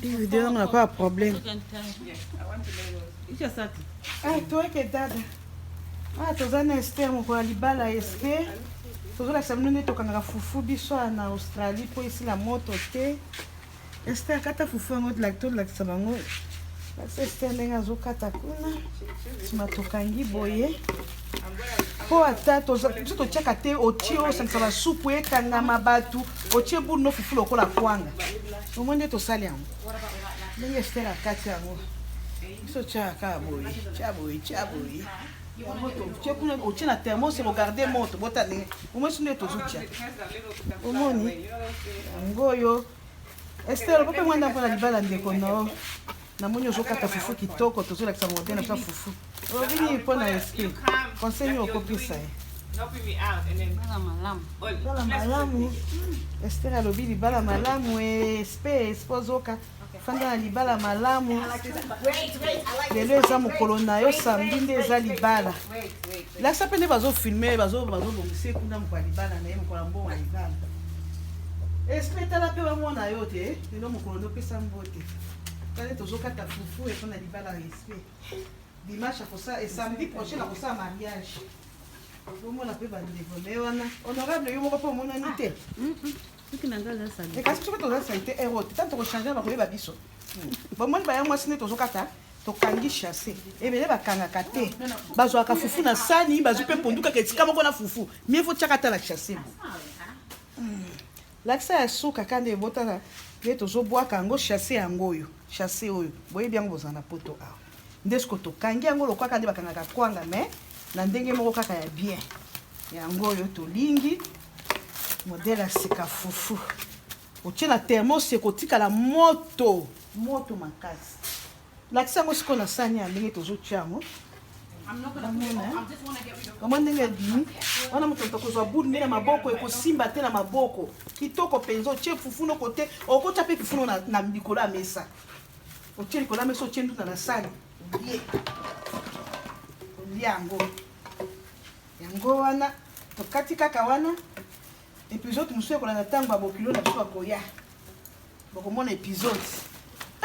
Video n'a pas de problème. Toi que dada. Tozana Esther moko ya libala Esther. Tozolakisa bino nde tokangaka fufu biso na Australie mpo esi la moto te. Esther kata fufu yango tolakisa bango. Basi Esther ndenge azokata kuna. Nsima tokangi boye. Po ata totiaka te otie osangisa basupu ekangama batu otie bulu no fufu lokola kwanga. Omwe nde tosali yango. Ndenge Esther akati yango. Biso tiaka boye, tia boye. Tu na thermos regarder moto botane au moins nde tozutia omoni ngoyo Esther papa mwanda mpona libala ndeko no na moni ozokata fufu kitoko tozolakisa modele na fufu ovini mpona Esther conseil okopesa bala malamu Esther alobi libala malamu espozoka fanda na libala malamu lelo eza mokolo na yo samedi nde eza libala lakisa mpe nde bazofilme bazobongisa kuna mokolo ya libala na ye mokolo ya mbongo ya libala espe tala mpe bamona yo te lelo mokolo nde opesa mbote tale tozokata fufu epo na libala ya espe dimanche samedi prochain akosala mariage omona mpe bandevome wana honorable yo moko mpe omonani te kasi soki tozalisa te ero te tanto kochange bakoyeba biso bomoni baya mwasi nde tozokata tokangi chasse ebele bakangaka te bazwaka fufu na sani bazwi mpe pondu kaka etika moko na fufu mie fo tiaka ta na chasse lakisa ya suka kande ebotana nde tozobwaka yango chasse yango oyo chasse oyo boyebi yango bozala na poto awa nde siko tokangi yango lokwaka nde bakangaka kwanga me na ndenge moko kaka ya bien yango oyo tolingi modèle à seka fufu otie na thermos ekotikala moto makasi lakisa yango sikoyo na sani ya ndenge tozotia yango kama ndenge ebimi wana moto tokozwa bulu nde na maboko ekosimba te na maboko kitoko mpenza otie fufu noko te okotia mpe fufu na likolo ya mesa otie likolo ya mesa otie ndunda na sani olia yango wana tokati kaka wana épisode mosusu ekolanda ntango ya bokilo na biso bakoya bakomona épisode